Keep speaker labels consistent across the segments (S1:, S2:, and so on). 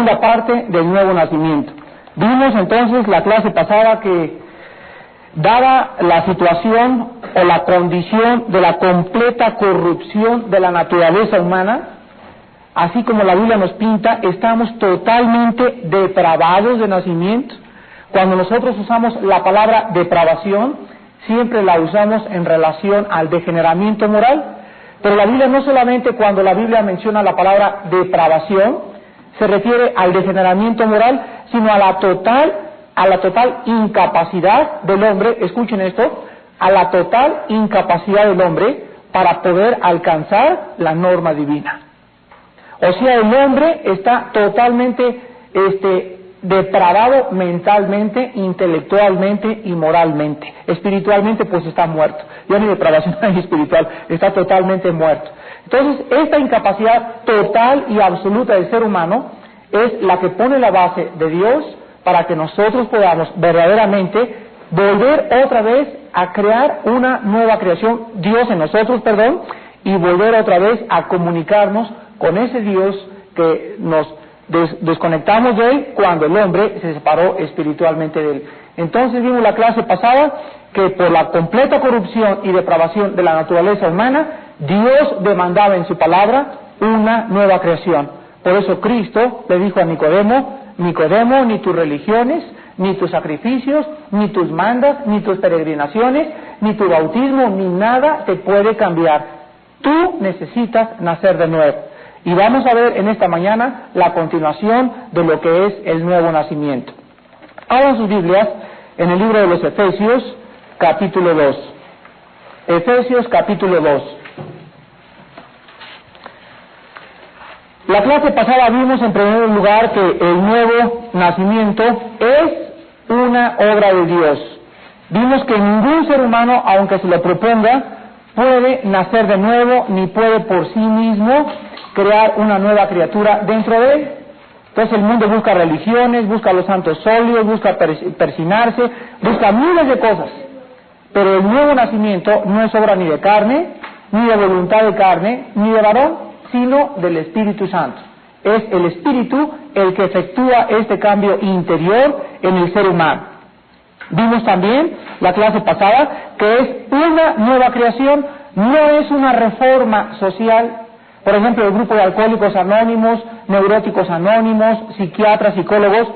S1: segunda parte del nuevo nacimiento. Vimos entonces la clase pasada que, dada la situación o la condición de la completa corrupción de la naturaleza humana, así como la Biblia nos pinta, estamos totalmente depravados de nacimiento. Cuando nosotros usamos la palabra depravación, siempre la usamos en relación al degeneramiento moral, pero la Biblia no solamente cuando la Biblia menciona la palabra depravación, se refiere al degeneramiento moral, sino a la total incapacidad del hombre, escuchen esto, a la total incapacidad del hombre para poder alcanzar la norma divina. O sea, el hombre está totalmente depravado mentalmente, intelectualmente y moralmente. Espiritualmente pues está muerto. Ya ni depravación ni espiritual, está totalmente muerto. Entonces, esta incapacidad total y absoluta del ser humano es la que pone la base de Dios para que nosotros podamos verdaderamente volver otra vez a crear una nueva creación, Dios en nosotros, y volver otra vez a comunicarnos con ese Dios que nos desconectamos de Él cuando el hombre se separó espiritualmente de Él. Entonces vimos la clase pasada que por la completa corrupción y depravación de la naturaleza humana, Dios demandaba en su palabra una nueva creación. Por eso Cristo le dijo a Nicodemo, Nicodemo, ni tus religiones, ni tus sacrificios, ni tus mandas, ni tus peregrinaciones, ni tu bautismo, ni nada te puede cambiar. Tú necesitas nacer de nuevo. Y vamos a ver en esta mañana la continuación de lo que es el nuevo nacimiento. Abran sus Biblias en el libro de los Efesios, capítulo 2. Efesios, capítulo 2. La clase pasada vimos en primer lugar que el nuevo nacimiento es una obra de Dios. Vimos que ningún ser humano, aunque se lo proponga, puede nacer de nuevo, ni puede por sí mismo crear una nueva criatura dentro de él. Entonces el mundo busca religiones, busca los santos óleos, busca persinarse, busca miles de cosas. Pero el nuevo nacimiento no es obra ni de carne, ni de voluntad de carne, ni de varón, sino del Espíritu Santo. Es el Espíritu el que efectúa este cambio interior en el ser humano. Vimos también la clase pasada que es una nueva creación, no es una reforma social. Por ejemplo, el grupo de alcohólicos anónimos, neuróticos anónimos, psiquiatras, psicólogos,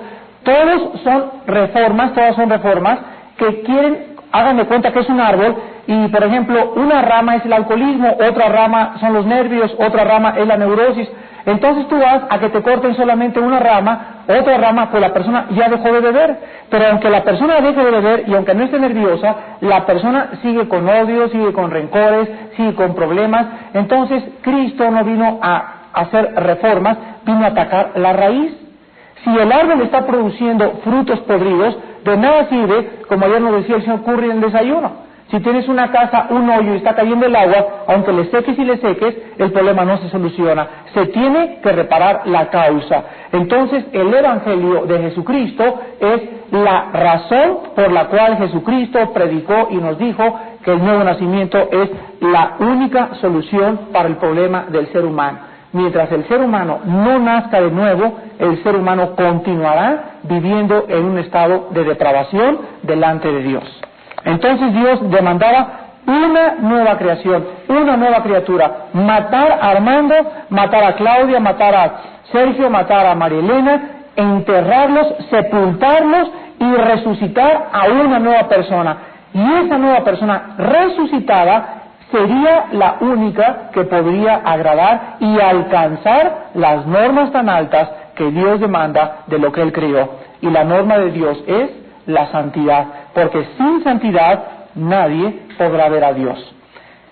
S1: todas son reformas que quieren, hagan de cuenta que es un árbol y, por ejemplo, una rama es el alcoholismo, otra rama son los nervios, otra rama es la neurosis. Entonces tú vas a que te corten solamente una rama, otra rama, pues la persona ya dejó de beber. Pero aunque la persona deje de beber y aunque no esté nerviosa, la persona sigue con odio, sigue con rencores, sigue con problemas. Entonces Cristo no vino a hacer reformas, vino a atacar la raíz. Si el árbol está produciendo frutos podridos, de nada sirve, como ayer nos decía el señor Curry en el desayuno. Si tienes una casa, un hoyo y está cayendo el agua, aunque le seques y le seques, el problema no se soluciona. Se tiene que reparar la causa. Entonces, el Evangelio de Jesucristo es la razón por la cual Jesucristo predicó y nos dijo que el nuevo nacimiento es la única solución para el problema del ser humano. Mientras el ser humano no nazca de nuevo, el ser humano continuará viviendo en un estado de depravación delante de Dios. Entonces Dios demandaba una nueva creación, una nueva criatura, matar a Armando, matar a Claudia, matar a Sergio, matar a María Elena, enterrarlos, sepultarlos y resucitar a una nueva persona. Y esa nueva persona resucitada sería la única que podría agradar y alcanzar las normas tan altas que Dios demanda de lo que Él creó. Y la norma de Dios es la santidad, porque sin santidad nadie podrá ver a Dios.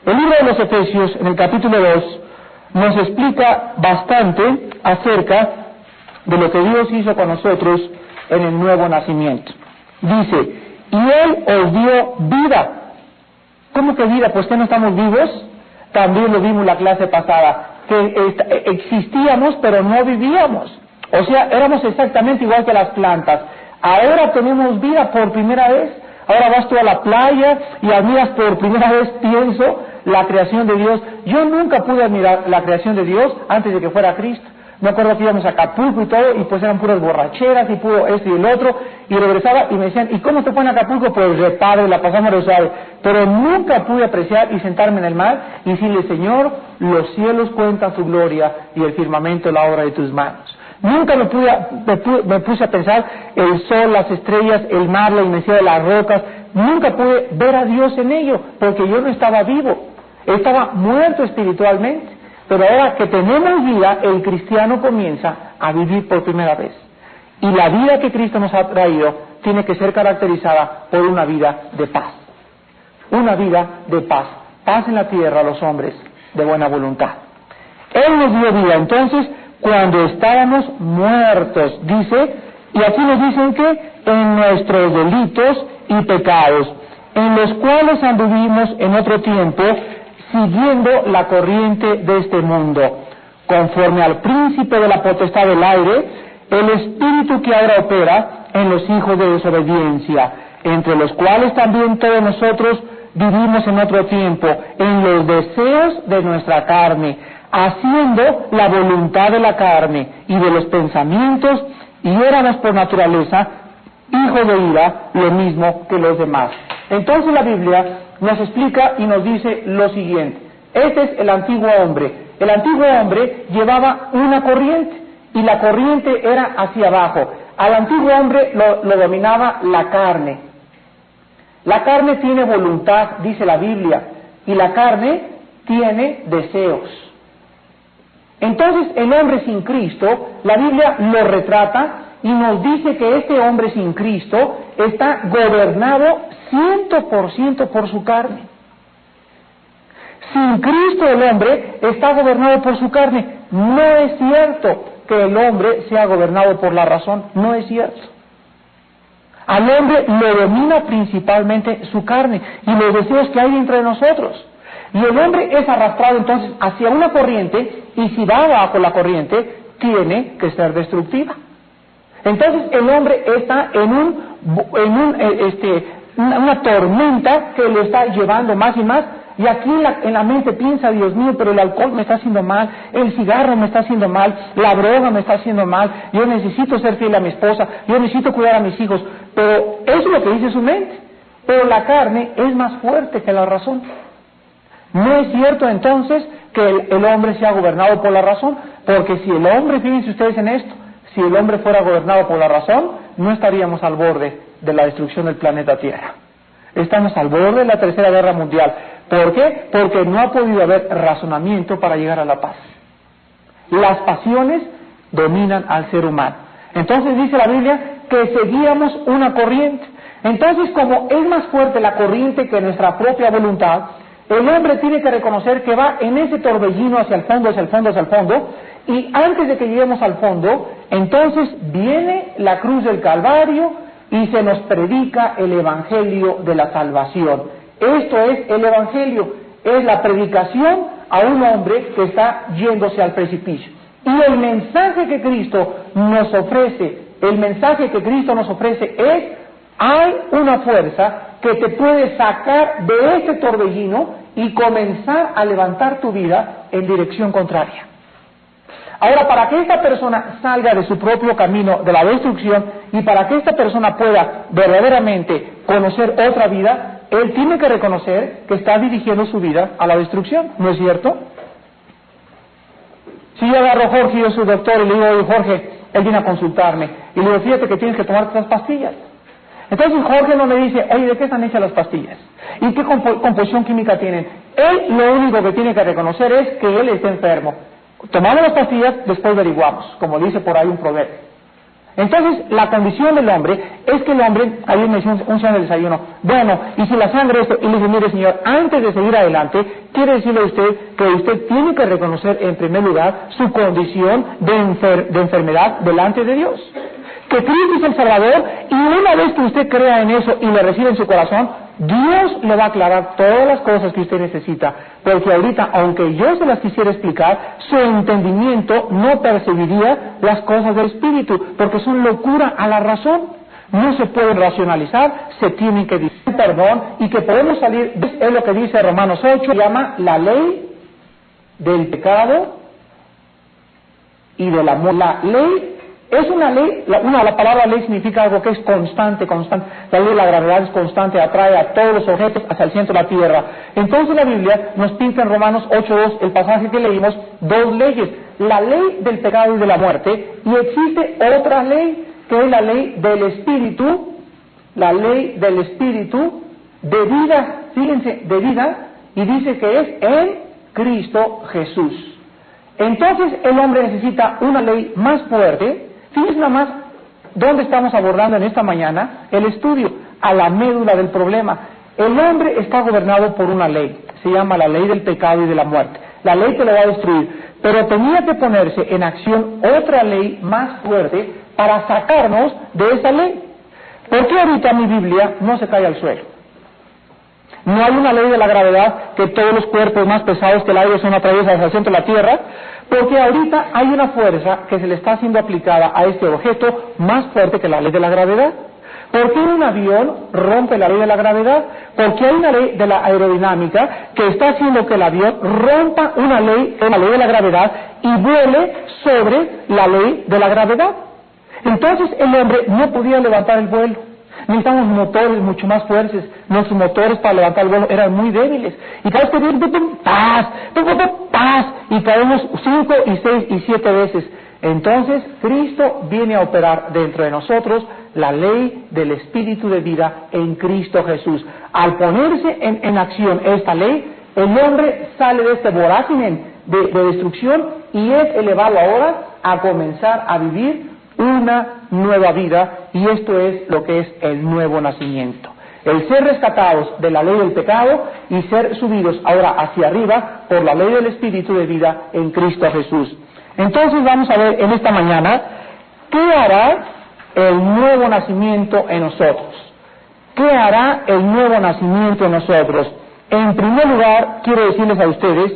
S1: El libro de los Efesios, en el capítulo 2, nos explica bastante acerca de lo que Dios hizo con nosotros en el nuevo nacimiento. Dice, y Él os dio vida. ¿Cómo que vida? Pues que no estamos vivos. También lo vimos en la clase pasada, que existíamos pero no vivíamos. O sea, éramos exactamente igual que las plantas. Ahora tenemos vida por primera vez. Ahora vas tú a la playa y admiras por primera vez, pienso, la creación de Dios. Yo nunca pude admirar la creación de Dios antes de que fuera Cristo. Me acuerdo que íbamos a Acapulco y todo, y pues eran puras borracheras, y puro esto y el otro, y regresaba y me decían, ¿y cómo te fue en Acapulco? Pues repadre, la pasamos de suave. Pero nunca pude apreciar y sentarme en el mar y decirle, Señor, los cielos cuentan tu gloria y el firmamento la obra de tus manos. Nunca me puse a pensar el sol, las estrellas, el mar, la inmensidad de las rocas. Nunca pude ver a Dios en ello, porque yo no estaba vivo, estaba muerto espiritualmente. Pero ahora que tenemos vida, el cristiano comienza a vivir por primera vez. Y la vida que Cristo nos ha traído tiene que ser caracterizada por una vida de paz. Una vida de paz. Paz en la tierra a los hombres de buena voluntad. Él nos dio vida, entonces, cuando estábamos muertos, dice, y aquí nos dicen que en nuestros delitos y pecados, en los cuales anduvimos en otro tiempo, siguiendo la corriente de este mundo, conforme al príncipe de la potestad del aire, el espíritu que ahora opera en los hijos de desobediencia, entre los cuales también todos nosotros vivimos en otro tiempo, en los deseos de nuestra carne, haciendo la voluntad de la carne y de los pensamientos, y éramos por naturaleza hijos de ira, lo mismo que los demás. Entonces la Biblia nos explica y nos dice lo siguiente. Este es el antiguo hombre. El antiguo hombre llevaba una corriente, y la corriente era hacia abajo. Al antiguo hombre lo dominaba la carne. La carne tiene voluntad, dice la Biblia, y la carne tiene deseos. Entonces el hombre sin Cristo, la Biblia lo retrata y nos dice que este hombre sin Cristo está gobernado 100% por su carne. Sin Cristo el hombre está gobernado por su carne. No es cierto que el hombre sea gobernado por la razón, no es cierto. Al hombre lo domina principalmente su carne y los deseos que hay dentro de nosotros. Y el hombre es arrastrado entonces hacia una corriente, y si va bajo la corriente, tiene que ser destructiva. Entonces el hombre está en una tormenta que lo está llevando más y más, y aquí en la mente piensa, Dios mío, pero el alcohol me está haciendo mal, el cigarro me está haciendo mal, la droga me está haciendo mal, yo necesito ser fiel a mi esposa, yo necesito cuidar a mis hijos, pero eso es lo que dice su mente. Pero la carne es más fuerte que la razón. No es cierto entonces que el hombre sea gobernado por la razón, porque si el hombre, fíjense ustedes en esto, si el hombre fuera gobernado por la razón, no estaríamos al borde de la destrucción del planeta Tierra. Estamos al borde de la Tercera Guerra Mundial. ¿Por qué? Porque no ha podido haber razonamiento para llegar a la paz. Las pasiones dominan al ser humano. Entonces dice la Biblia que seguíamos una corriente. Entonces, como es más fuerte la corriente que nuestra propia voluntad, el hombre tiene que reconocer que va en ese torbellino hacia el fondo, hacia el fondo, hacia el fondo, y antes de que lleguemos al fondo, entonces viene la cruz del Calvario y se nos predica el Evangelio de la salvación. Esto es el Evangelio, es la predicación a un hombre que está yéndose al precipicio. Y el mensaje que Cristo nos ofrece, es: hay una fuerza que te puede sacar de este torbellino y comenzar a levantar tu vida en dirección contraria. Ahora, para que esta persona salga de su propio camino de la destrucción y para que esta persona pueda verdaderamente conocer otra vida, él tiene que reconocer que está dirigiendo su vida a la destrucción, ¿no es cierto? Si yo agarro a Jorge, yo soy doctor, y le digo: oye, Jorge, él viene a consultarme, y le digo: fíjate que tienes que tomar estas pastillas. Entonces Jorge no me dice: oye, ¿de qué están hechas las pastillas? ¿Y qué composición química tienen? Él lo único que tiene que reconocer es que él está enfermo. Tomamos las pastillas, después averiguamos, como dice por ahí un proverbio. Entonces, la condición del hombre es que el hombre, ayer me decía un señor del desayuno, bueno, y si la sangre esto, y le dije: mire, señor, antes de seguir adelante, quiere decirle a usted que usted tiene que reconocer en primer lugar su condición de enfermedad delante de Dios. Que Cristo es el Salvador, y una vez que usted crea en eso y le recibe en su corazón, Dios le va a aclarar todas las cosas que usted necesita, porque ahorita, aunque yo se las quisiera explicar, su entendimiento no percibiría las cosas del Espíritu, porque son locura a la razón. No se pueden racionalizar, se tienen que decir perdón, y que podemos salir, es lo que dice Romanos 8, llama la ley del pecado y del amor. La ley es una ley, la palabra ley significa algo que es constante. La ley de la gravedad es constante, atrae a todos los objetos hacia el centro de la tierra. Entonces la Biblia nos pinta en Romanos 8:2, el pasaje que leímos, dos leyes: la ley del pecado y de la muerte, y existe otra ley, que es la ley del Espíritu, de vida, fíjense, de vida, y dice que es en Cristo Jesús. Entonces el hombre necesita una ley más fuerte. Fíjense nada más dónde estamos abordando en esta mañana el estudio, a la médula del problema. El hombre está gobernado por una ley, se llama la ley del pecado y de la muerte, la ley que lo va a destruir, pero tenía que ponerse en acción otra ley más fuerte para sacarnos de esa ley. ¿Por qué ahorita mi Biblia no se cae al suelo? No hay una ley de la gravedad, que todos los cuerpos más pesados que el aire son atraídos hacia el centro de la tierra, porque ahorita hay una fuerza que se le está siendo aplicada a este objeto más fuerte que la ley de la gravedad. ¿Por qué un avión rompe la ley de la gravedad? Porque hay una ley de la aerodinámica que está haciendo que el avión rompa la ley de la gravedad y vuele sobre la ley de la gravedad. Entonces el hombre no podía levantar el vuelo. Necesitamos motores mucho más fuertes. Nuestros motores para levantar el vuelo eran muy débiles. Y cada vez que viene, ¡paz! Y caemos 5 y 6 y 7 veces. Entonces Cristo viene a operar dentro de nosotros la ley del Espíritu de vida en Cristo Jesús. Al ponerse en acción esta ley, el hombre sale de este vorágine de destrucción y es elevado ahora a comenzar a vivir una nueva vida, y esto es lo que es el nuevo nacimiento. El ser rescatados de la ley del pecado y ser subidos ahora hacia arriba por la ley del Espíritu de vida en Cristo Jesús. Entonces vamos a ver en esta mañana qué hará el nuevo nacimiento en nosotros. ¿Qué hará el nuevo nacimiento en nosotros? En primer lugar, quiero decirles a ustedes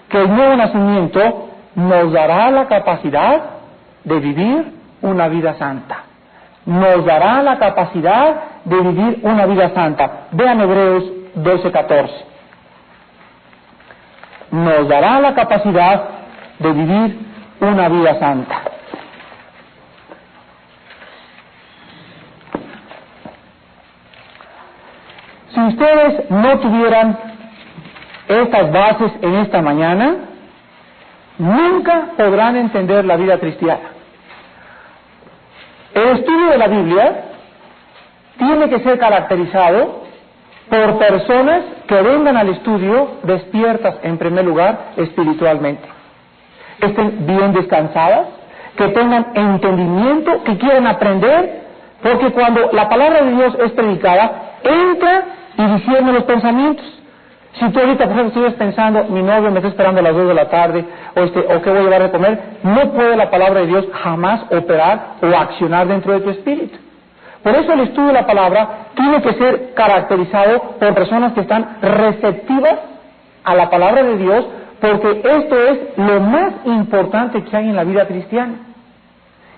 S1: que el nuevo nacimiento nos dará la capacidad de vivir una vida santa. Nos dará la capacidad de vivir una vida santa. Vean Hebreos 12:14. Nos dará la capacidad de vivir una vida santa. Si ustedes no tuvieran estas bases en esta mañana, nunca podrán entender la vida cristiana. El estudio de la Biblia tiene que ser caracterizado por personas que vengan al estudio despiertas, en primer lugar, espiritualmente. Que estén bien descansadas, que tengan entendimiento, que quieran aprender, porque cuando la palabra de Dios es predicada, entra y discierne los pensamientos. Si tú ahorita, por ejemplo, estuvieras pensando, mi novio me está esperando a las 2 de la tarde, o qué voy a llevar de comer, no puede la palabra de Dios jamás operar o accionar dentro de tu espíritu. Por eso el estudio de la palabra tiene que ser caracterizado por personas que están receptivas a la palabra de Dios, porque esto es lo más importante que hay en la vida cristiana.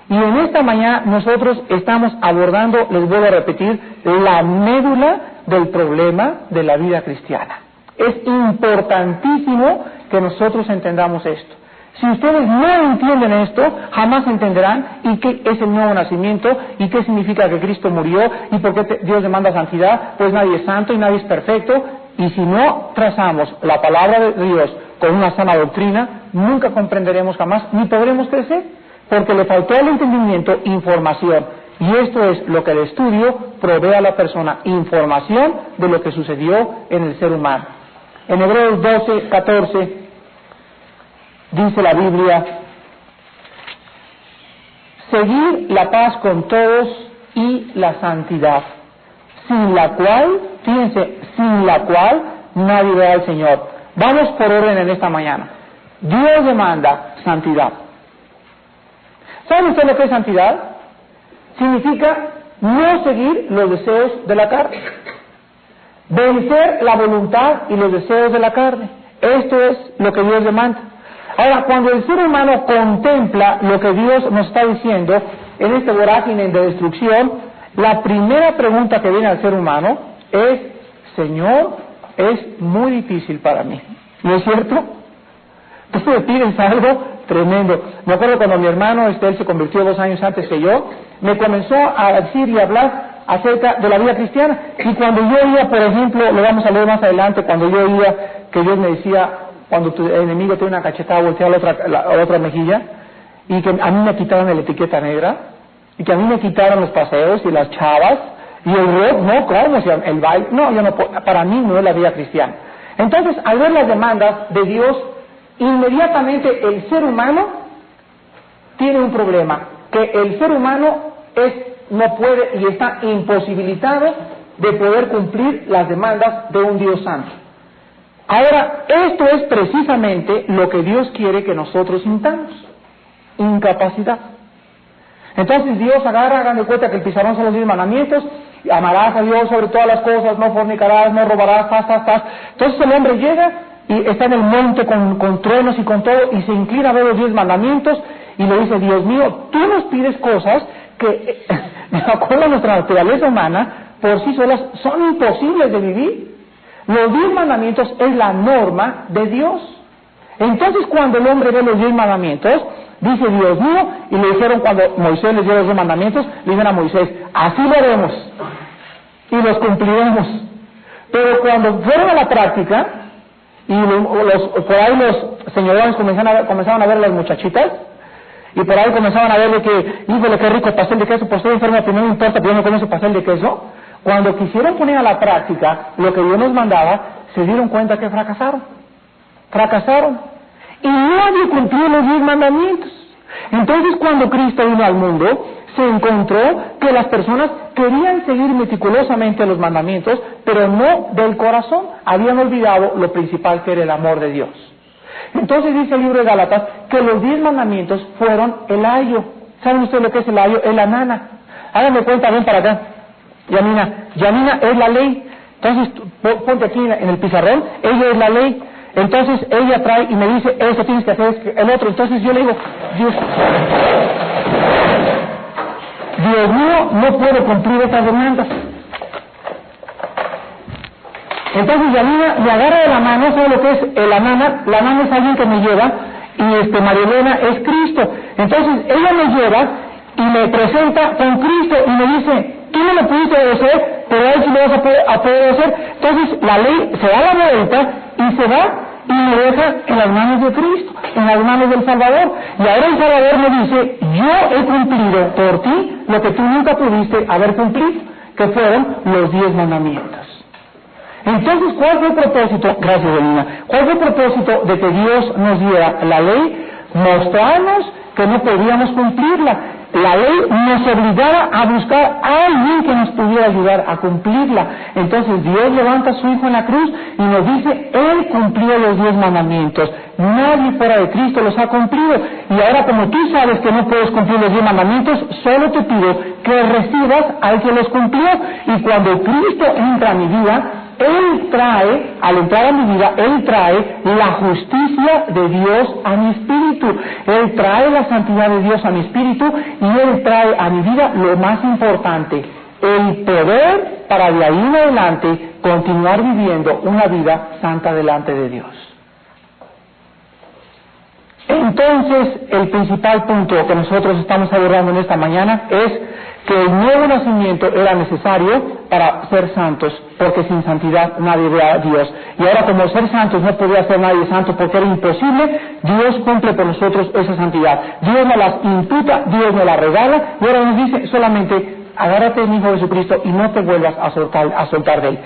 S1: Y en esta mañana nosotros estamos abordando, les vuelvo a repetir, la médula del problema de la vida cristiana. Es importantísimo que nosotros entendamos esto. Si ustedes no entienden esto, jamás entenderán y qué es el nuevo nacimiento y qué significa que Cristo murió y por qué Dios demanda santidad. Pues nadie es santo y nadie es perfecto, y si no trazamos la palabra de Dios con una sana doctrina, nunca comprenderemos jamás ni podremos crecer, porque le faltó al entendimiento información. Y esto es lo que el estudio provee a la persona, información de lo que sucedió en el ser humano. En Hebreos 12:14 dice la Biblia: seguir la paz con todos y la santidad, sin la cual, fíjense, sin la cual nadie verá al Señor. Vamos por orden en esta mañana. Dios demanda santidad. ¿Sabe usted lo que es santidad? Significa no seguir los deseos de la carne, vencer la voluntad y los deseos de la carne. Esto es lo que Dios demanda. Ahora, cuando el ser humano contempla lo que Dios nos está diciendo en este vorágine de destrucción, la primera pregunta que viene al ser humano es: Señor, es muy difícil para mí. ¿No es cierto? Tú me pides algo Tremendo. Me acuerdo cuando mi hermano, él se convirtió 2 años antes que yo, me comenzó a decir y hablar acerca de la vida cristiana. Y cuando yo oía, por ejemplo, lo vamos a leer más adelante, cuando yo oía que Dios me decía, cuando tu enemigo tiene una cachetada, voltea la otra mejilla, y que a mí me quitaron la etiqueta negra, y que a mí me quitaron los paseos y las chavas, y el rock, no, ¿cómo? El baile, no, yo no puedo, para mí no es la vida cristiana. Entonces, al ver las demandas de Dios, inmediatamente el ser humano tiene un problema, que el ser humano no puede y está imposibilitado de poder cumplir las demandas de un Dios santo. Ahora, esto es precisamente lo que Dios quiere que nosotros sintamos, incapacidad. Entonces Dios agarra, hagan de cuenta que el pizarrón son los 10 mandamientos, amarás a Dios sobre todas las cosas, no fornicarás, no robarás, Entonces el hombre llega y está en el monte con truenos y con todo, y se inclina a ver los 10 mandamientos, y le dice, Dios mío, tú nos pides cosas que, de acuerdo a nuestra naturaleza humana, por sí solas son imposibles de vivir. Los 10 mandamientos es la norma de Dios. Entonces cuando el hombre ve los 10 mandamientos, dice, Dios mío, y le dijeron cuando Moisés les dio los 10 mandamientos, le dijeron a Moisés, así lo haremos, y los cumpliremos. Pero cuando fueron a la práctica, y por ahí los señorones comenzaban a ver a las muchachitas, y por ahí comenzaban a ver de que, híjole, qué rico pastel de queso, pues estoy enferma, pero no me importa, pero yo no como ese pastel de queso. Cuando quisieron poner a la práctica lo que Dios nos mandaba, se dieron cuenta que fracasaron. Y nadie cumplió los 10 mandamientos. Entonces, cuando Cristo vino al mundo, se encontró que las personas querían seguir meticulosamente los mandamientos, pero no del corazón. Habían olvidado lo principal, que era el amor de Dios. Entonces dice el libro de Gálatas que los 10 mandamientos fueron el ayo. ¿Saben ustedes lo que es el ayo? Es la nana. Háganme cuenta, ven para acá. Yanina es la ley. Entonces, ponte aquí en el pizarrón, ella es la ley. Entonces ella trae y me dice, eso tienes que hacer, el otro. Entonces yo le digo, Dios mío, no puedo cumplir estas demandas. Entonces Yanina me agarra de la mano, ¿sabe lo que es la nana? La nana es alguien que me lleva, y María Elena es Cristo. Entonces ella me lleva y me presenta con Cristo y me dice, tú no lo pudiste obedecer, pero a él sí lo vas a poder hacer. Entonces la ley se da la vuelta y se va y me deja en las manos de Cristo, en las manos del Salvador. Y ahora el Salvador me dice, yo he cumplido por ti lo que tú nunca pudiste haber cumplido, que fueron los 10 mandamientos. Entonces, ¿cuál fue el propósito? Gracias, Elina. ¿Cuál fue el propósito de que Dios nos diera la ley? Mostrarnos que no podíamos cumplirla. La ley nos obligaba a buscar a alguien que nos pudiera ayudar a cumplirla. Entonces Dios levanta a su Hijo en la cruz y nos dice, Él cumplió los 10 mandamientos. Nadie fuera de Cristo los ha cumplido. Y ahora, como tú sabes que no puedes cumplir los 10 mandamientos, solo te pido que recibas al que los cumplió. Y cuando Cristo entra a mi vida, Él trae, al entrar a mi vida, Él trae la justicia de Dios a mi espíritu. Él trae la santidad de Dios a mi espíritu, y Él trae a mi vida lo más importante, el poder para de ahí en adelante continuar viviendo una vida santa delante de Dios. Entonces, el principal punto que nosotros estamos abordando en esta mañana es que el nuevo nacimiento era necesario para ser santos, porque sin santidad nadie ve a Dios. Y ahora, como ser santos no podía ser nadie santo porque era imposible, Dios cumple por nosotros esa santidad. Dios nos las imputa, Dios nos las regala, y ahora nos dice solamente, agárrate de mi Hijo Jesucristo y no te vuelvas a soltar de Él.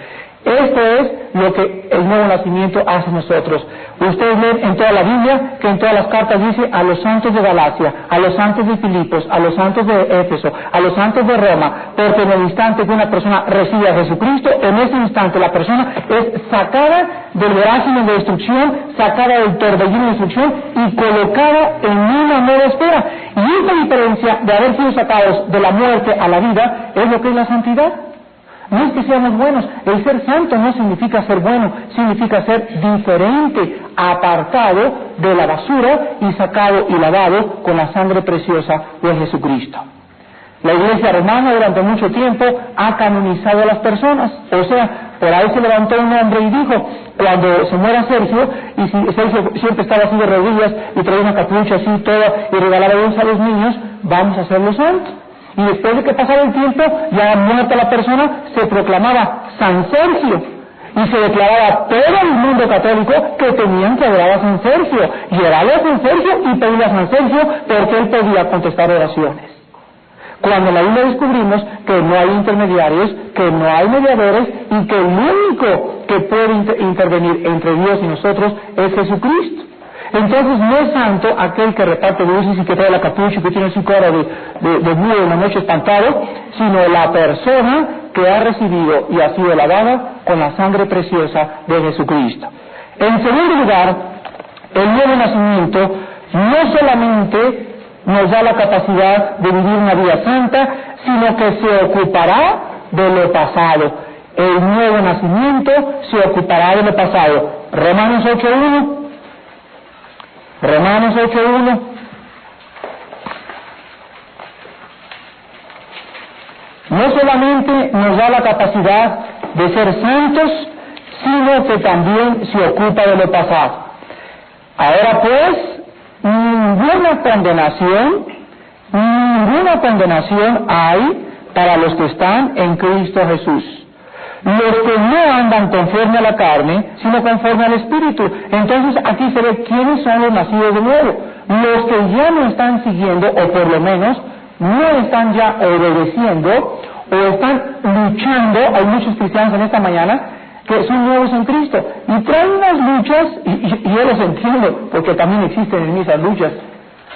S1: Esto es lo que el nuevo nacimiento hace en nosotros. Ustedes ven en toda la Biblia que en todas las cartas dice a los santos de Galacia, a los santos de Filipos, a los santos de Éfeso, a los santos de Roma, porque en el instante que una persona recibe a Jesucristo, en ese instante la persona es sacada del vorágine de destrucción, sacada del torbellino de destrucción y colocada en una nueva esfera. Y esta diferencia de haber sido sacados de la muerte a la vida es lo que es la santidad. No es que seamos buenos, el ser santo no significa ser bueno, significa ser diferente, apartado de la basura y sacado y lavado con la sangre preciosa de Jesucristo. La Iglesia romana durante mucho tiempo ha canonizado a las personas, o sea, Por ahí se levantó un hombre y dijo, cuando se muera Sergio, y si Sergio siempre estaba así de rodillas y traía una capucha así toda y regalaba dulces a los niños, vamos a hacerlo santo. Y después de que pasara el tiempo, ya muerta la persona, se proclamaba San Sergio. Y se declaraba a todo el mundo católico que tenían que adorar a San Sergio. Llevarle a San Sergio y pedirle a San Sergio porque él podía contestar oraciones. Cuando en la Biblia descubrimos que no hay intermediarios, que no hay mediadores y que el único que puede intervenir entre Dios y nosotros es Jesucristo. Entonces no es santo aquel que reparte dulces y que trae la capucha y que tiene su cara de búho en la noche espantado, sino la persona que ha recibido y ha sido lavada con la sangre preciosa de Jesucristo. En segundo lugar, el nuevo nacimiento no solamente nos da la capacidad de vivir una vida santa, sino que se ocupará de lo pasado. El nuevo nacimiento se ocupará de lo pasado. Romanos 8:1. Romanos 8:1. No solamente nos da la capacidad de ser santos, sino que también se ocupa de lo pasado. Ahora pues, ninguna condenación hay para los que están en Cristo Jesús. Los que no andan conforme a la carne, sino conforme al Espíritu. Entonces aquí se ve quiénes son los nacidos de nuevo. Los que ya no están siguiendo, o por lo menos no están ya obedeciendo, o están luchando. Hay muchos cristianos en esta mañana que son nuevos en Cristo y traen unas luchas, y yo los entiendo, porque también existen en mí esas luchas.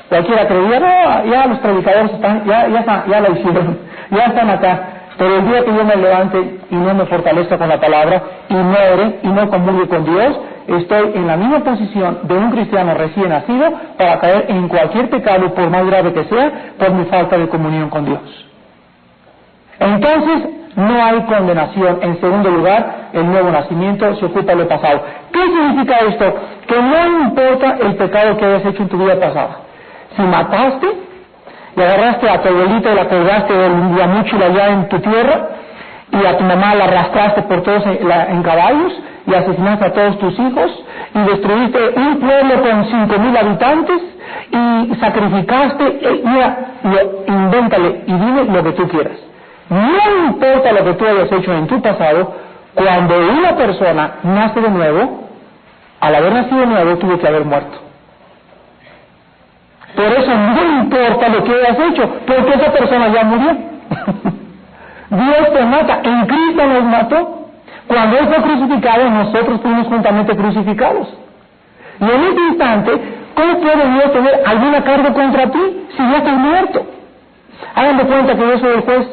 S1: Cualquiera creía, no, ya los predicadores están, ya la hicieron, ya están acá. Pero el día que yo me levante y no me fortalezca con la palabra, y no ore y no comulgue con Dios, estoy en la misma posición de un cristiano recién nacido para caer en cualquier pecado, por más grave que sea, por mi falta de comunión con Dios. Entonces, no hay condenación. En segundo lugar, el nuevo nacimiento se ocupa de lo pasado. ¿Qué significa esto? Que no importa el pecado que hayas hecho en tu vida pasada. Si mataste y agarraste a tu abuelita y la colgaste del Guamuchil allá en tu tierra, y a tu mamá la arrastraste por todos en caballos, y asesinaste a todos tus hijos, y destruiste un pueblo con 5,000 habitantes, y sacrificaste, invéntale y dime lo que tú quieras. No importa lo que tú hayas hecho en tu pasado, cuando una persona nace de nuevo, al haber nacido de nuevo tuvo que haber muerto. Por eso no importa lo que hayas hecho, porque esa persona ya murió. Dios te mata. En Cristo nos mató. Cuando Él fue crucificado, nosotros fuimos juntamente crucificados. Y en este instante, ¿cómo puede Dios tener alguna carga contra ti si ya estás muerto? Hagan de cuenta que yo soy el juez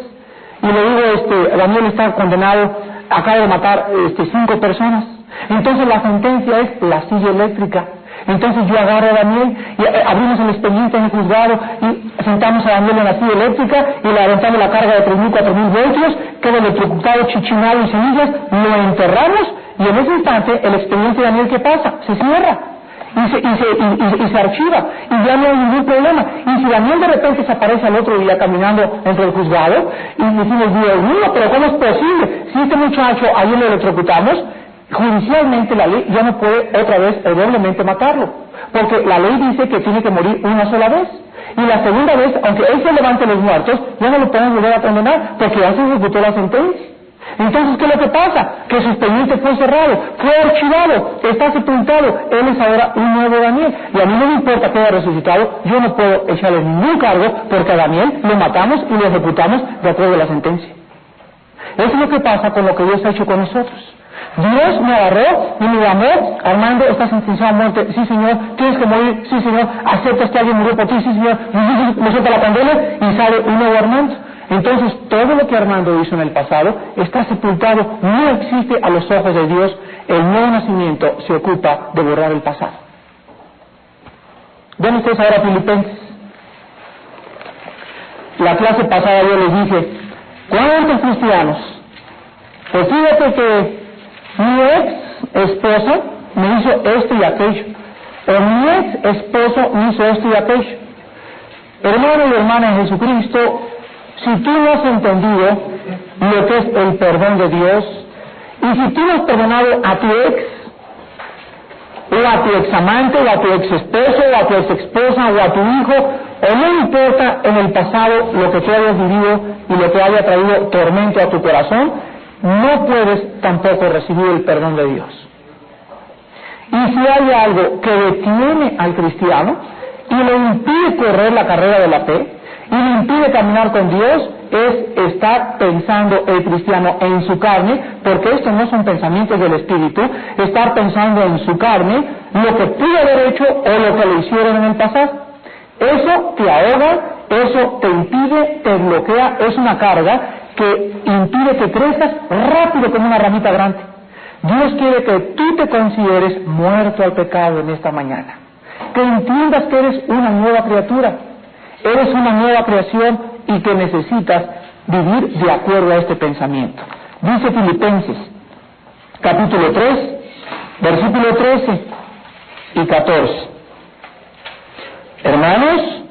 S1: y le digo, Daniel está condenado, acaba de matar 5 personas. Entonces la sentencia es la silla eléctrica. Entonces yo agarro a Daniel y abrimos el expediente en el juzgado y sentamos a Daniel en la silla eléctrica y le aventamos la carga de 3,000, 4,000 voltios, queda electrocutado, chichinado y semillas, lo enterramos, y en ese instante el expediente de Daniel, ¿qué pasa? Se cierra y se archiva y ya no hay ningún problema. Y si Daniel de repente se aparece al otro día caminando entre el juzgado y decimos, Dios mío, pero ¿cómo es posible? Si este muchacho ayer lo electrocutamos, judicialmente la ley ya no puede otra vez o doblemente matarlo, porque la ley dice que tiene que morir una sola vez, y la segunda vez, aunque él se levante los muertos, ya no lo pueden volver a condenar porque ya se ejecutó la sentencia. Entonces, ¿qué es lo que pasa? Que su expediente fue cerrado, fue archivado, está sepultado. Él es ahora un nuevo Daniel, y a mí no me importa que haya resucitado, yo no puedo echarle ningún cargo porque a Daniel lo matamos y lo ejecutamos de acuerdo a la sentencia. Eso es lo que pasa con lo que Dios ha hecho con nosotros. Dios me agarró y me llamó, Armando, estás sentenciado a muerte, sí señor, tienes que morir, sí señor, aceptas que alguien murió por ti, sí señor, me suelta la candela y sale un nuevo Armando. Entonces todo lo que Armando hizo en el pasado está sepultado, no existe a los ojos de Dios. El nuevo nacimiento se ocupa de borrar el pasado. Ven ustedes ahora Filipenses. La clase pasada yo les dije, ¿cuántos cristianos? Pues fíjate que mi ex esposa me hizo esto y aquello, o mi ex esposo me hizo esto y aquello. Hermano y hermana en Jesucristo, si tú no has entendido lo que es el perdón de Dios Y si tú no has perdonado a tu ex, o a tu examante, o a tu ex esposo, o a tu ex esposa, o a tu hijo, o no importa en el pasado lo que tú hayas vivido y lo que haya traído tormento a tu corazón, no puedes tampoco recibir el perdón de Dios. Y si hay algo que detiene al cristiano y le impide correr la carrera de la fe y le impide caminar con Dios, es estar pensando el cristiano en su carne, porque estos no son pensamientos del Espíritu, estar pensando en su carne lo que pudo haber hecho o lo que le hicieron en el pasado. Eso te ahoga, eso te impide, te bloquea, es una carga que impide que crezcas rápido como una ramita grande. Dios quiere que tú te consideres muerto al pecado en esta mañana, que entiendas que eres una nueva criatura, eres una nueva creación y que necesitas vivir de acuerdo a este pensamiento. Dice Filipenses, capítulo 3, versículo 13 y 14. Hermanos,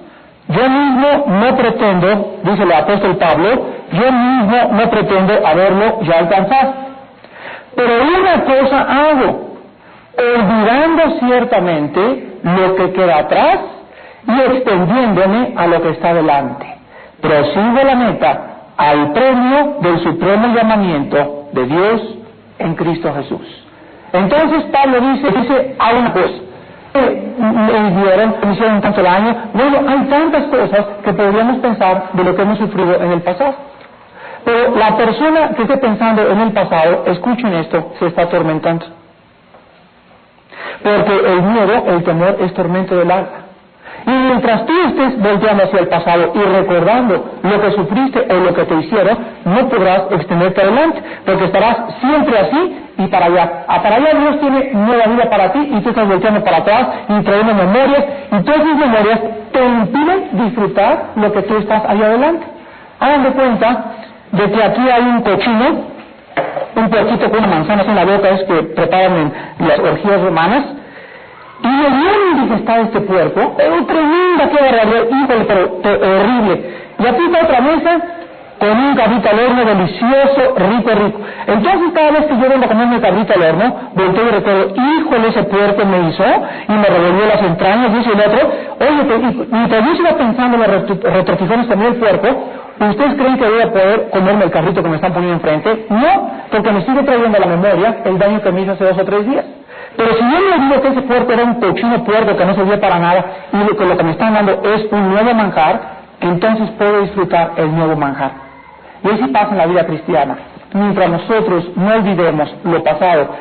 S1: yo mismo no pretendo, dice el apóstol Pablo, yo mismo no pretendo haberlo ya alcanzado. Pero una cosa hago, olvidando ciertamente lo que queda atrás y extendiéndome a lo que está delante. Prosigo la meta al premio del supremo llamamiento de Dios en Cristo Jesús. Entonces Pablo dice a una cosa, me hicieron tanto daño. Bueno, hay tantas cosas que podríamos pensar de lo que hemos sufrido en el pasado. Pero la persona que esté pensando en el pasado, escuchen esto, se está atormentando. Porque el miedo, el temor, es tormento del alma. Y mientras tú estés volteando hacia el pasado y recordando lo que sufriste o lo que te hicieron, no podrás extenderte adelante, porque estarás siempre así y para allá. Para allá Dios tiene nueva vida para ti y tú estás volteando para atrás y trayendo memorias, y todas esas memorias te impiden disfrutar lo que tú estás allá adelante. Hagan de cuenta de que aquí hay un cochino, un puerquito con una manzana en la boca, es que preparan en las orgías romanas, y lo bien digestado este puerco, tremenda, qué barbaridad, híjole, pero horrible. Y aquí está otra mesa con un cabrito al horno delicioso, rico. Entonces cada vez que yo vengo a comerme el cabrito al horno, volteo y recuerdo, híjole, ese puerco me hizo y me revolvió las entrañas, dice el otro. Oye, mientras yo siga pensando en los retortijones que me dio el puerco, ¿ustedes creen que voy a poder comerme el carrito que me están poniendo enfrente? No, porque me sigue trayendo a la memoria el daño que me hizo hace 2 o 3 días. Pero si yo me digo que ese puerco era un cochino puerco que no servía para nada y lo que me están dando es un nuevo manjar, entonces puedo disfrutar el nuevo manjar. Y así pasa en la vida cristiana. Mientras nosotros no olvidemos lo pasado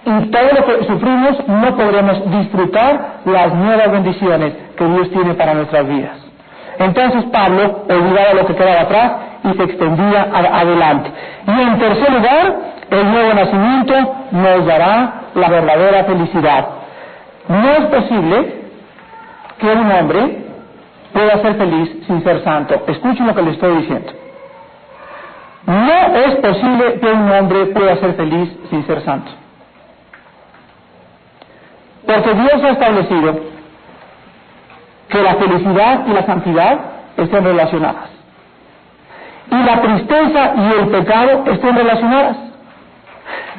S1: y todo lo que sufrimos, no podremos disfrutar las nuevas bendiciones que Dios tiene para nuestras vidas. Entonces Pablo olvidaba lo que quedaba atrás y se extendía adelante. Y en tercer lugar, el nuevo nacimiento nos dará la verdadera felicidad. No es posible que un hombre pueda ser feliz sin ser santo. Escuchen lo que le estoy diciendo. No es posible que un hombre pueda ser feliz sin ser santo. Porque Dios ha establecido que la felicidad y la santidad estén relacionadas. Y la tristeza y el pecado estén relacionadas.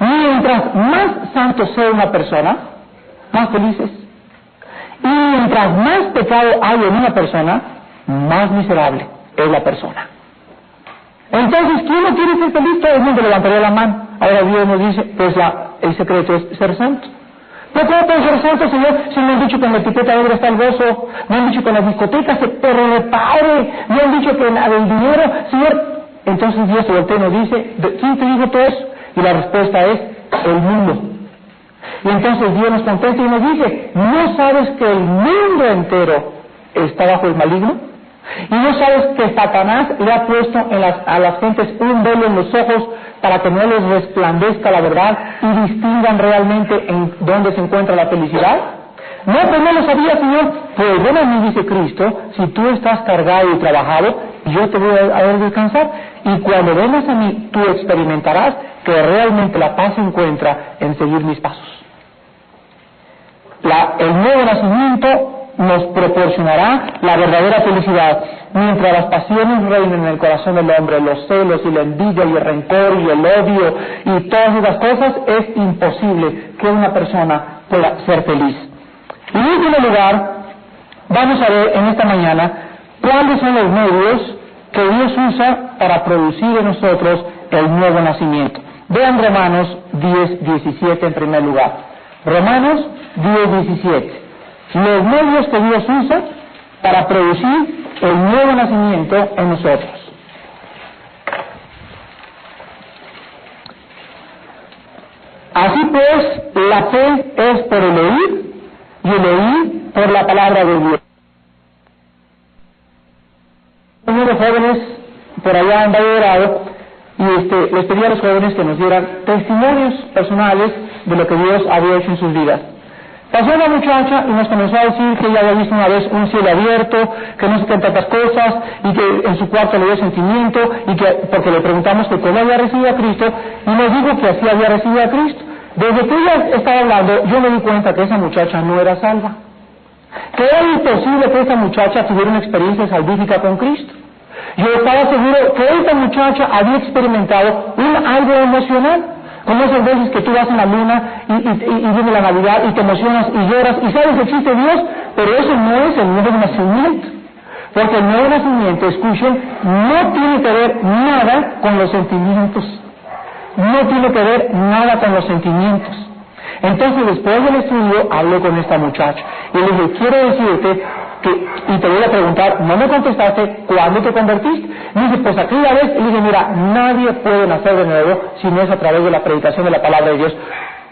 S1: Mientras más santo sea una persona, más felices. Y mientras más pecado hay en una persona, más miserable es la persona. Entonces, ¿quién no quiere ser feliz? Todo el mundo levantaría la mano. Ahora Dios nos dice, pues el secreto es ser santo. ¿Pero cómo puedo ser santo, Señor? Si me han dicho que en la etiqueta negra está el gozo, me han dicho que en las discotecas se padre, me han dicho que en el dinero, Señor. Entonces Dios se voltea y nos dice, ¿quién te dijo todo eso? Y la respuesta es, el mundo. Y entonces Dios nos contesta y nos dice, ¿no sabes que el mundo entero está bajo el maligno? ¿Y no sabes que Satanás le ha puesto a las gentes un velo en los ojos para que no les resplandezca la verdad y distingan realmente en dónde se encuentra la felicidad? No, pues no lo sabía, Señor. Pues ven a mí, dice Cristo, si tú estás cargado y trabajado, yo te voy a descansar. Y cuando vengas a mí, tú experimentarás que realmente la paz se encuentra en seguir mis pasos. El nuevo nacimiento nos proporcionará la verdadera felicidad. Mientras las pasiones reinen en el corazón del hombre, los celos y la envidia y el rencor y el odio y todas esas cosas, es imposible que una persona pueda ser feliz. Y en último lugar, vamos a ver en esta mañana cuáles son los medios que Dios usa para producir en nosotros el nuevo nacimiento. Vean Romanos 10:17 en primer lugar. Romanos 10:17. Los medios que Dios usa para producir el nuevo nacimiento en nosotros. Así pues, la fe es por el oír y el oír por la palabra de Dios. Unos jóvenes por allá en Valle Dorado y les pedí a los jóvenes que nos dieran testimonios personales de lo que Dios había hecho en sus vidas. Pasó una muchacha y nos comenzó a decir que ella había visto una vez un cielo abierto, que no sé qué tantas cosas, y que en su cuarto le dio sentimiento, y que porque le preguntamos que cómo había recibido a Cristo, y nos dijo que así había recibido a Cristo. Desde que ella estaba hablando, yo me di cuenta que esa muchacha no era salva, que era imposible que esa muchacha tuviera una experiencia salvífica con Cristo. Yo estaba seguro que esta muchacha había experimentado algo emocional, como esas veces que tú vas en la luna y viene la Navidad y te emocionas y lloras y sabes que existe Dios, pero eso no es el nuevo nacimiento. Porque el nuevo nacimiento, escuchen, no tiene que ver nada con los sentimientos. No tiene que ver nada con los sentimientos. Entonces, después del estudio, hablé con esta muchacha y le dije, quiero decirte y te voy a preguntar, no me contestaste, ¿cuándo te convertiste? Me dice, pues aquella vez, y le dije, mira, nadie puede nacer de nuevo si no es a través de la predicación de la palabra de Dios.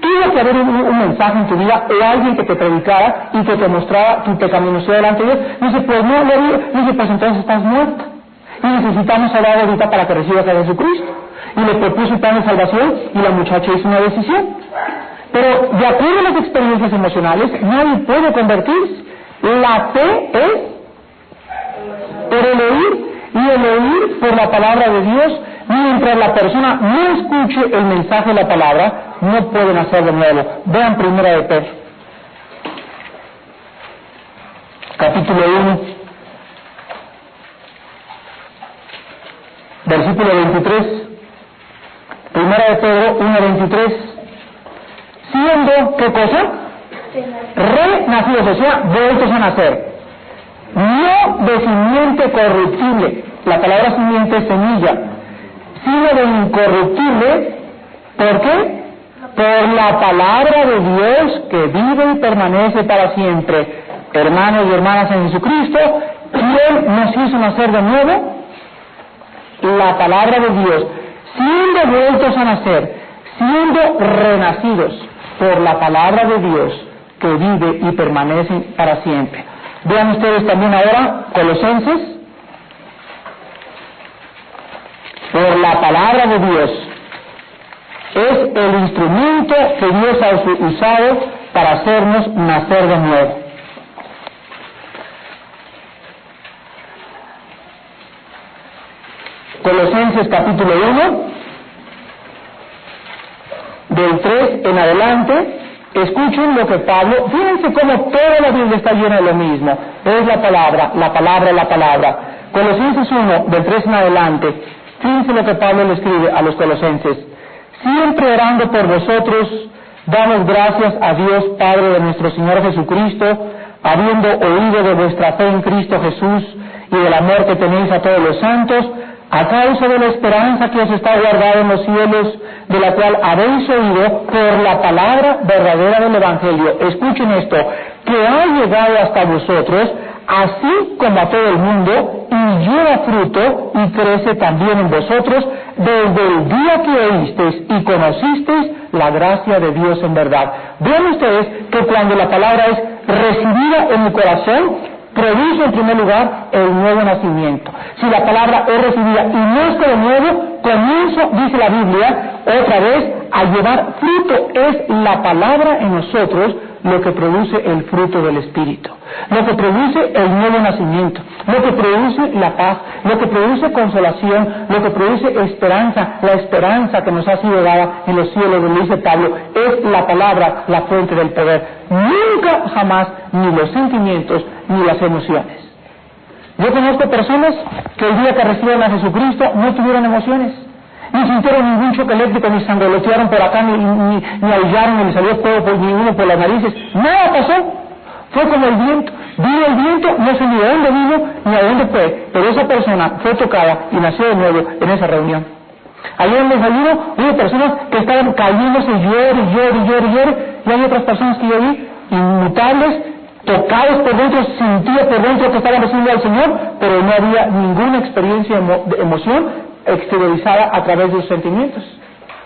S1: Tuvo que haber un mensaje en tu vida o alguien que te predicara y que te mostrara tu pecaminosidad delante de Dios. Me dice, pues no, le dije, pues entonces estás muerta. Y necesitamos orar ahorita para que recibas a Jesucristo. Y le propuse un plan de salvación y la muchacha hizo una decisión. Pero de acuerdo a las experiencias emocionales, nadie puede convertirse. La fe es por el oír y el oír por la palabra de Dios. Mientras la persona no escuche el mensaje de la palabra, no puede nacer de nuevo. Vean Primera de Pedro, capítulo 1, versículo 23. Primera de Pedro 1:23. Siendo, ¿qué cosa? Renacidos, o sea, vueltos a nacer, no de simiente corruptible, la palabra simiente es semilla, sino de incorruptible. ¿Por qué? Por la palabra de Dios que vive y permanece para siempre. Hermanos y hermanas en Jesucristo, ¿quién nos hizo nacer de nuevo? La palabra de Dios, siendo vueltos a nacer, siendo renacidos por la palabra de Dios que vive y permanece para siempre. Vean ustedes también ahora Colosenses. Por la palabra de Dios es el instrumento que Dios ha usado para hacernos nacer de nuevo. Colosenses capítulo 1, del 3 en adelante. Escuchen lo que Pablo, fíjense cómo toda la Biblia está llena de lo mismo, es la palabra, la palabra, la palabra. Colosenses 1, del 3 en adelante, fíjense lo que Pablo le escribe a los colosenses. Siempre orando por vosotros, damos gracias a Dios Padre de nuestro Señor Jesucristo, habiendo oído de vuestra fe en Cristo Jesús y del amor que tenéis a todos los santos, a causa de la esperanza que os está guardada en los cielos, de la cual habéis oído por la palabra verdadera del Evangelio. Escuchen esto, que ha llegado hasta vosotros, así como a todo el mundo, y lleva fruto y crece también en vosotros, desde el día que oísteis y conocisteis la gracia de Dios en verdad. Vean ustedes que cuando la palabra es recibida en mi corazón, produce en primer lugar el nuevo nacimiento. Si la palabra es recibida y nazco de nuevo, comienzo, dice la Biblia, otra vez, a llevar fruto. Es la palabra en nosotros lo que produce el fruto del Espíritu, lo que produce el nuevo nacimiento, lo que produce la paz, lo que produce consolación, lo que produce esperanza, la esperanza que nos ha sido dada en los cielos, donde dice Pablo, es la palabra, la fuente del poder. nunca jamás ni los sentimientos ni las emociones. Yo conozco personas que el día que recibieron a Jesucristo no tuvieron emociones, ni sintieron ningún choque eléctrico, ni sangolotearon por acá, ni aullaron, ni les salió fuego por ninguno por las narices. Nada pasó. Fue como el viento. Vino el viento, no sé ni de dónde vino, ni a dónde fue, pero esa persona fue tocada y nació de nuevo en esa reunión. Ayer en el desayuno hubo personas que estaban cayéndose, llore, y hay otras personas que yo vi, inmutables, tocados por dentro, sentidos por dentro que estaban recibiendo al Señor, pero no había ninguna experiencia de emoción exteriorizada a través de sus sentimientos.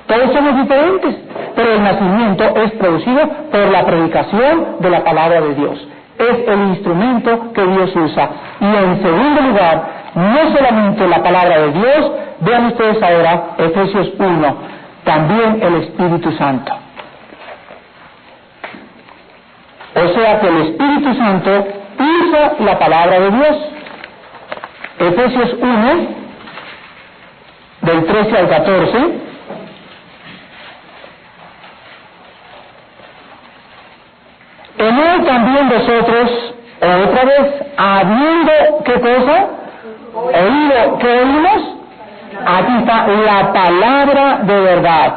S1: Todos somos diferentes, pero el nacimiento es producido por la predicación de la palabra de Dios. Es el instrumento que Dios usa. Y en segundo lugar, no solamente la palabra de Dios, vean ustedes ahora Efesios 1, también el Espíritu Santo. O sea que el Espíritu Santo usa la palabra de Dios. Efesios 1, del 13 al 14. En él también vosotros, otra vez, habiendo, ¿qué cosa? Oído, ¿qué oímos? Aquí está la palabra de verdad,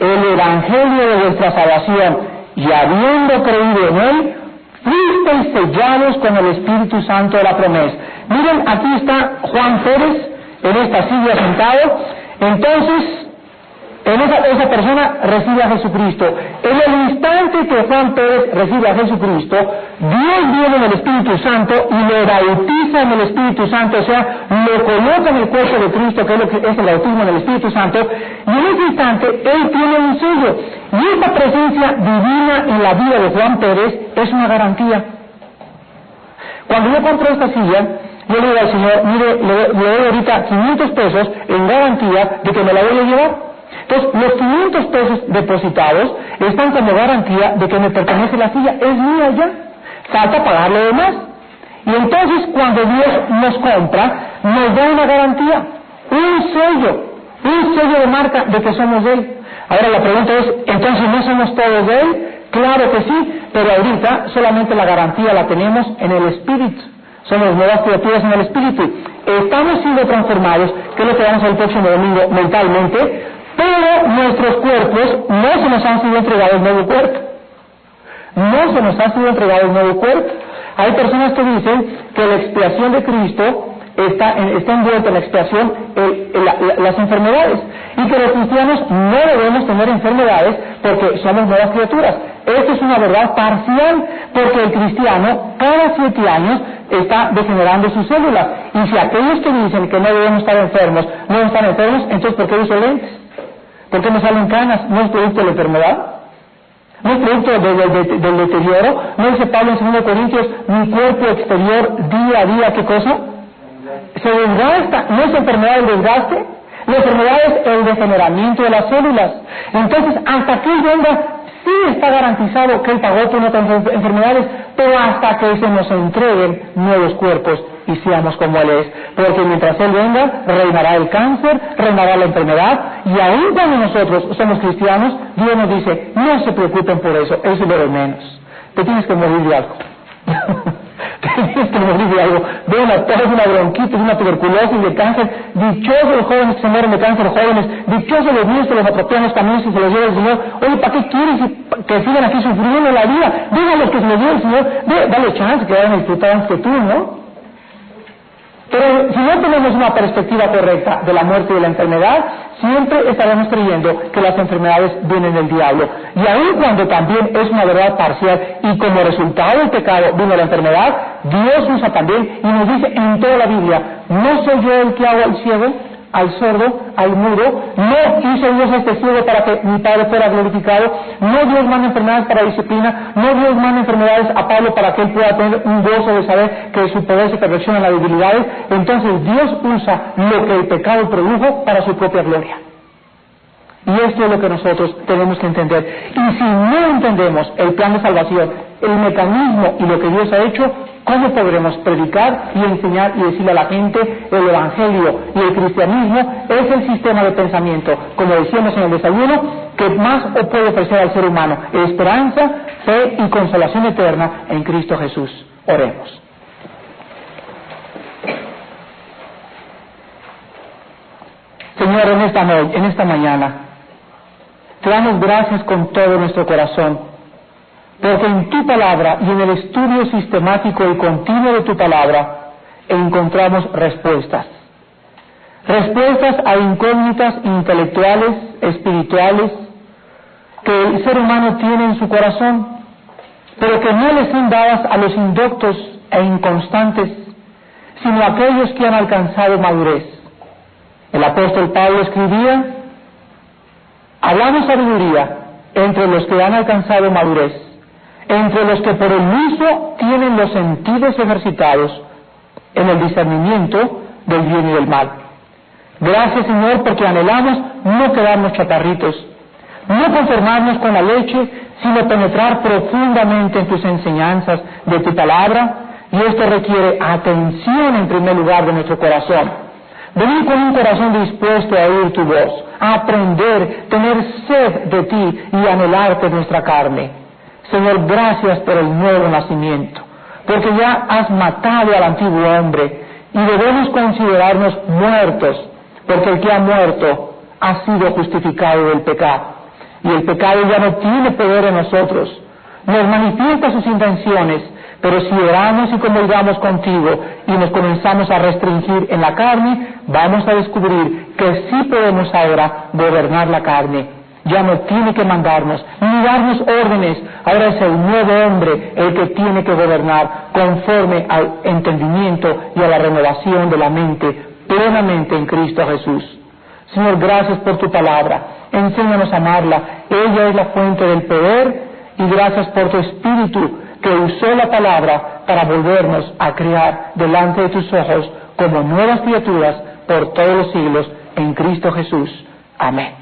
S1: el evangelio de vuestra salvación, y habiendo creído en él, fuisteis sellados con el Espíritu Santo de la promesa. Miren, aquí está Juan Pérez, en esta silla sentado. Entonces, esa persona recibe a Jesucristo. En el instante que Juan Pérez recibe a Jesucristo, Dios viene en el Espíritu Santo y le bautiza en el Espíritu Santo, o sea, lo coloca en el cuerpo de Cristo, que es lo que es el bautismo en el Espíritu Santo, y en ese instante Él tiene un sello. Y esta presencia divina en la vida de Juan Pérez es una garantía. Cuando yo compré esta silla, yo le digo al Señor, mire, le doy ahorita 500 pesos en garantía de que me la voy a llevar. Entonces, los 500 pesos depositados están como garantía de que me pertenece la silla, es mía ya, falta pagarle de más. Y entonces, cuando Dios nos compra, nos da una garantía, un sello de marca de que somos de Él. Ahora la pregunta es, ¿entonces no somos todos de Él? Claro que sí, pero ahorita solamente la garantía la tenemos en el Espíritu. Somos nuevas criaturas en el Espíritu. Estamos siendo transformados, que es lo que vamos a ver el próximo domingo mentalmente, pero nuestros cuerpos no se nos han sido entregados nuevo cuerpo. No se nos ha sido entregado el nuevo cuerpo. Hay personas que dicen que la expiación de Cristo está envuelta en la expiación las enfermedades, y que los cristianos no debemos tener enfermedades porque somos nuevas criaturas. Esto es una verdad parcial, porque el cristiano cada 7 años está degenerando sus células, y si aquellos que dicen que no debemos estar enfermos no están enfermos, entonces ¿por qué uso lentes? ¿Por qué me salen canas? ¿No es producto de la enfermedad? ¿No es producto del deterioro? ¿No dice Pablo en 2 Corintios, mi cuerpo exterior día a día, qué cosa? Se desgasta. ¿No es enfermedad el desgaste? La enfermedad es el degeneramiento de las células. Entonces, hasta que Él venga, sí está garantizado que Él pagó por nuestras enfermedades, pero hasta que se nos entreguen nuevos cuerpos y seamos como Él es. Porque mientras Él venga, reinará el cáncer, reinará la enfermedad, y aún cuando nosotros somos cristianos, Dios nos dice, no se preocupen por eso es lo de menos. Te tienes que morir de algo. Tienes que morir de algo, de una tos, de una bronquitis, de una tuberculosis, de cáncer. Dichosos los jóvenes que se mueren de cáncer, jóvenes, dichosos los niños que los atropellan los camiones y se los lleva el Señor. Oye, ¿para qué quieres que sigan aquí sufriendo la vida? Díganles que se los lleve el Señor, dale chance que vayan a disfrutar antes que tú, ¿no? Pero si no tenemos una perspectiva correcta de la muerte y de la enfermedad, siempre estaremos creyendo que las enfermedades vienen del diablo. Y aun cuando también es una verdad parcial, y como resultado del pecado vino la enfermedad, Dios usa también y nos dice en toda la Biblia, ¿no soy yo el que hago al ciego, al sordo, al mudo? ¿No hizo Dios este ciego para que mi Padre fuera glorificado? ¿No Dios manda enfermedades para disciplina? ¿No Dios manda enfermedades a Pablo para que él pueda tener un gozo de saber que su poder se perfecciona en las debilidades? Entonces Dios usa lo que el pecado produjo para su propia gloria. Y esto es lo que nosotros tenemos que entender. Y si no entendemos el plan de salvación, el mecanismo y lo que Dios ha hecho, ¿cómo podremos predicar y enseñar y decirle a la gente el Evangelio? Y el cristianismo es el sistema de pensamiento, como decíamos en el desayuno, que más puede ofrecer al ser humano: esperanza, fe y consolación eterna en Cristo Jesús. Oremos. Señor, en esta mañana, te damos gracias con todo nuestro corazón, porque en tu palabra y en el estudio sistemático y continuo de tu palabra encontramos respuestas a incógnitas intelectuales, espirituales, que el ser humano tiene en su corazón, pero que no les son dadas a los indoctos e inconstantes, sino a aquellos que han alcanzado madurez. El apóstol Pablo escribía: hablamos sabiduría entre los que han alcanzado madurez, entre los que por el uso tienen los sentidos ejercitados en el discernimiento del bien y del mal. Gracias, Señor, porque anhelamos no quedarnos chaparritos, no conformarnos con la leche, sino penetrar profundamente en tus enseñanzas de tu palabra, y esto requiere atención en primer lugar de nuestro corazón. Venir con un corazón dispuesto a oír tu voz, a aprender, tener sed de ti y anhelarte nuestra carne. Señor, gracias por el nuevo nacimiento, porque ya has matado al antiguo hombre y debemos considerarnos muertos, porque el que ha muerto ha sido justificado del pecado, y el pecado ya no tiene poder en nosotros. Nos manifiesta sus intenciones, pero si oramos y comulgamos contigo y nos comenzamos a restringir en la carne, vamos a descubrir que sí podemos ahora gobernar la carne. Ya no tiene que mandarnos, ni darnos órdenes. Ahora es el nuevo hombre el que tiene que gobernar conforme al entendimiento y a la renovación de la mente plenamente en Cristo Jesús. Señor, gracias por tu palabra. Enséñanos a amarla. Ella es la fuente del poder, y gracias por tu Espíritu que usó la palabra para volvernos a criar delante de tus ojos como nuevas criaturas por todos los siglos en Cristo Jesús. Amén.